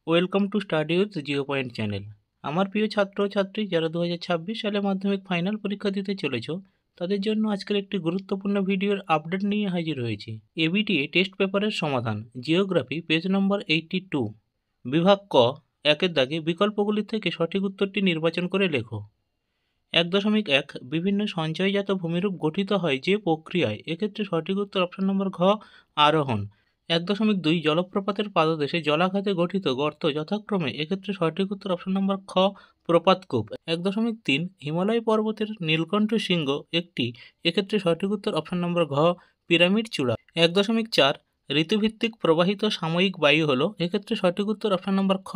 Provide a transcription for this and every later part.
Welcome to study with zero point channel. আমার প্রিয় ছাত্র ও ছাত্রী যারা 2026 সালে মাধ্যমিক ফাইনাল পরীক্ষা দিতে চলেছ, তাদের জন্য আজকের একটি গুরুত্বপূর্ণ ভিডিওর আপডেট নিয়ে হাজির হয়েছি। এবিটিএ টেস্ট পেপারের সমাধান, জিওগ্রাফি, পেজ নম্বর 82, বিভাগ ক, একের দাগে বিকল্পগুলি থেকে সঠিক উত্তরটি নির্বাচন করে লেখো। 1.1 বিভিন্ন সঞ্চয়জাত ভূমিরূপ গঠিত হয় যে প্রক্রিয়ায়, এক্ষেত্রে সঠিক উত্তর অপশন নম্বর ঘ, আরোহণ। 1.2 জলপ্রপাতের পাদদেশে জলাঘাতে গঠিত গর্ত যথাক্রমে, এক্ষেত্রে সঠিক উত্তর অপশন নম্বর খ, প্রপাতকূপ। 1.3 হিমালয় পর্বতের নীলকণ্ঠ শৃঙ্গ একটি, এক্ষেত্রে সঠিক উত্তর অপশন নম্বর ঘ, পিরামিড চূড়া। 1.4 ঋতুভিত্তিক প্রবাহিত সাময়িক বায়ু হলো, এক্ষেত্রে সঠিক উত্তর অপশন নম্বর খ,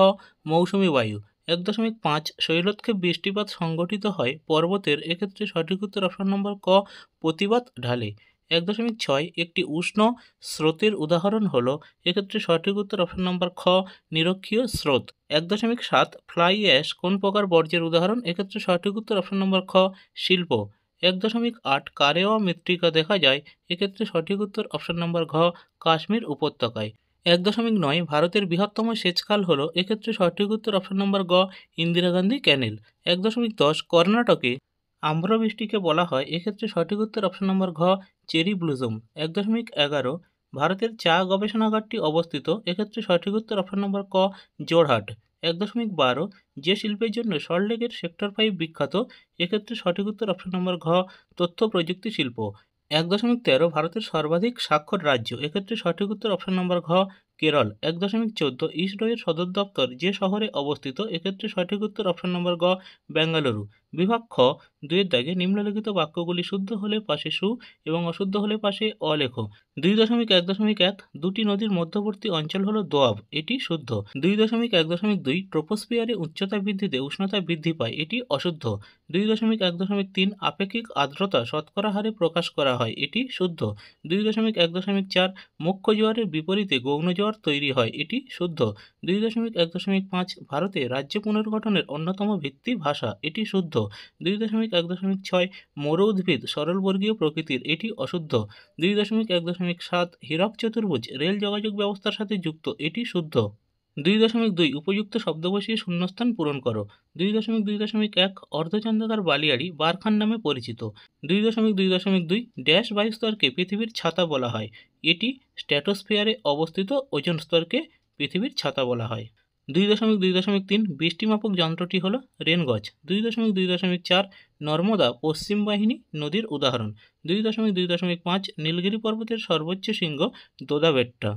মৌসুমী বায়ু। 1.5 শৈলক্ষেপ বৃষ্টিপাত সংঘটিত হয় পর্বতের, এক্ষেত্রে সঠিক উত্তর অপশন নম্বর ক, প্রতিবাদ ঢালে। 1.6 একটি উষ্ণ স্রোতের উদাহরণ হলো, এক্ষেত্রে সঠিক উত্তর অপশন নম্বর খ, নিরক্ষীয় স্রোত। 1.7 ফ্লাই অ্যাশ কোন প্রকার বর্জ্যের উদাহরণ, এক্ষেত্রে সঠিক উত্তর অপশন নম্বর খ, শিল্প। 1.8 কারেওয়া মৃত্তিকা দেখা যায়, এক্ষেত্রে সঠিক উত্তর অপশন নম্বর ঘ, কাশ্মীর উপত্যকায়। 1.9 ভারতের বৃহত্তম সেচখাল হলো, এক্ষেত্রে সঠিক উত্তর অপশন নম্বর গ, ইন্দিরা গান্ধী ক্যানেল। 1.10 কর্ণাটকে আম্রবৃষ্টিকে বলা হয়, এক্ষেত্রে সঠিক উত্তর অপশন নম্বর ঘ, চেরি ব্লুজম। 1.11 ভারতের চা গবেষণাগারটি অবস্থিত, এক্ষেত্রে সঠিক উত্তর অপশন নম্বর ক, জোরহাট। 1.12 যে শিল্পের জন্য সল্টলেকের সেক্টর 5 বিখ্যাত, এক্ষেত্রে সঠিক উত্তর অপশন নম্বর ঘ, তথ্য প্রযুক্তি শিল্প। 1.13 ভারতের সর্বাধিক স্বাক্ষর রাজ্য, এক্ষেত্রে সঠিক উত্তর অপশন নম্বর ঘ, কেরল। 1.14 ইসরোয়ের সদর দপ্তর যে শহরে অবস্থিত, এক্ষেত্রে সঠিক উত্তর অপশন নম্বর গ, বেঙ্গালুরু। বিভাগ খ, 2-এর দাগে নিম্নলিখিত বাক্যগুলি শুদ্ধ হলে পাশে সু এবং অশুদ্ধ হলে পাশে অ লেখো। 2.1.1 দুটি নদীর মধ্যবর্তী অঞ্চল হলো দোয়াব, এটি শুদ্ধ। 2.1.2 ট্রপোস্ফিয়ারে উচ্চতা বৃদ্ধিতে উষ্ণতা বৃদ্ধি পায়, এটি অশুদ্ধ। 2.1.3 আপেক্ষিক আর্দ্রতা শতকরা হারে প্রকাশ করা হয়, এটি শুদ্ধ। 2.1.4 মুখ্য জোয়ারের বিপরীতে গৌণ জোয়ার তৈরি হয়, এটি শুদ্ধ। 2.1.5 ভারতে রাজ্য পুনর্গঠনের অন্যতম ভিত্তি ভাষা, এটি শুদ্ধ। 2.1.6 মরু উদ্ভিদ সরলবর্গীয় প্রকৃতির, এটি অশুদ্ধ। 2.1.7 হীরক চতুর্ভুজ রেল যোগাযোগ ব্যবস্থার সাথে যুক্ত, এটি শুদ্ধ। 2.2 উপযুক্ত শব্দ বসিয়ে শূন্যস্থান পূরণ করো। 2.2.1 অর্ধচন্দ্রাকার বালিয়াড়ি বারখান নামে পরিচিত। 2.2.2 ড্যাশ বায়ুস্তরকে পৃথিবীর ছাতা বলা হয়, এটি স্ট্র্যাটোস্ফিয়ারে অবস্থিত ওজোন স্তরকে পৃথিবীর ছাতা বলা হয়। 2.2.3 বৃষ্টিমাপক যন্ত্রটি হলো রেনগজ। 2.2.4 নর্মদা পশ্চিম বাহিনী নদীর উদাহরণ। 2.2.5 নীলগিরি পর্বতের সর্বোচ্চ শৃঙ্গ দোদাবেট্টা।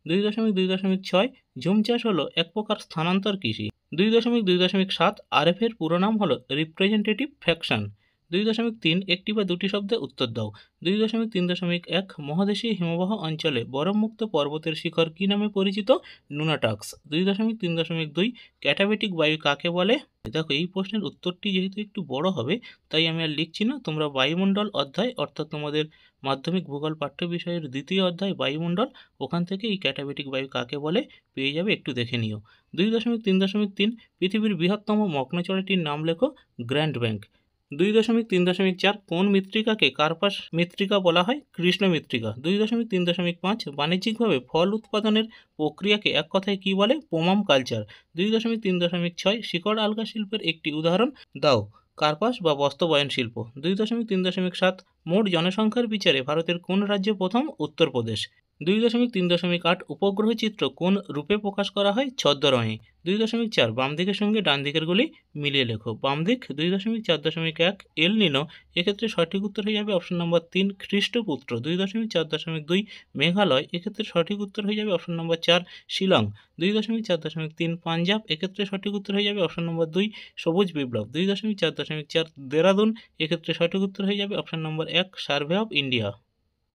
2.2.6 ঝুম চাষ হলো এক প্রকার স্থানান্তর কৃষি। 2.2.7 আরএফের পুরো নাম হলো রিপ্রেজেন্টেটিভ ফ্র্যাকশন। 2.3 একটি বা দুটি শব্দে উত্তর দাও। 2.3.1 মহাদেশীয় হিমবাহ অঞ্চলে বরফমুক্ত পর্বতের শিখর কি নামে পরিচিত? নুনাটাক্স। 2.3.2 ক্যাটাবেটিক বায়ু কাকে বলে? দেখো, এই প্রশ্নের উত্তরটি যেহেতু একটু বড় হবে, তাই আমি আর লিখছি না। তোমরা বায়ুমণ্ডল অধ্যায়, অর্থাৎ তোমাদের মাধ্যমিক ভূগোল পাঠ্য বিষয়ের 2য় অধ্যায় বায়ুমণ্ডল, ওখান থেকে এই ক্যাটাবেটিক বায়ু কাকে বলে পেয়ে যাবে, একটু দেখে নিও। 2.3.3 পৃথিবীর বৃহত্তম মগ্নচড়াটির নাম লেখো। Grand bank. 2.3.4 কোন মৃত্তিকাকে কার্পাস মৃত্তিকা বলা হয়? কৃষ্ণ মৃত্তিকা। 2.3.5 বাণিজ্যিকভাবে ফল উৎপাদনের প্রক্রিয়াকে এক কথায় কি বলে? পোমাম কালচার। 2.3.6 শিকড় আলগা শিল্পের একটি উদাহরণ দাও। কার্পাস বা বস্ত্রবয়ন শিল্প। 2.3.7 মোট জনসংখ্যার বিচারে ভারতের কোন রাজ্য প্রথম? উত্তরপ্রদেশ। 2.3.8 উপগ্রহ চিত্র কোন রূপে প্রকাশ করা হয়? ছদ্মরঙে। 2.4 বাম দিকের সঙ্গে ডান দিকের গুলি মিলিয়ে লেখো। বাম দিক 2.4.1 এল নিনো, এক্ষেত্রে সঠিক উত্তর হয়ে যাবে অপশন নম্বর 3 খ্রিস্টপুত্র। 2.4.2 মেঘালয়, এক্ষেত্রে সঠিক উত্তর হয়ে যাবে অপশন নম্বর 4 শিলং। 2.4.3 পাঞ্জাব, এক্ষেত্রে সঠিক উত্তর হয়ে যাবে অপশন নম্বর 2 সবুজ বিপ্লব। 2.4.4 দেরাদুন, এক্ষেত্রে সঠিক উত্তর হয়ে যাবে option number 1 survey of India.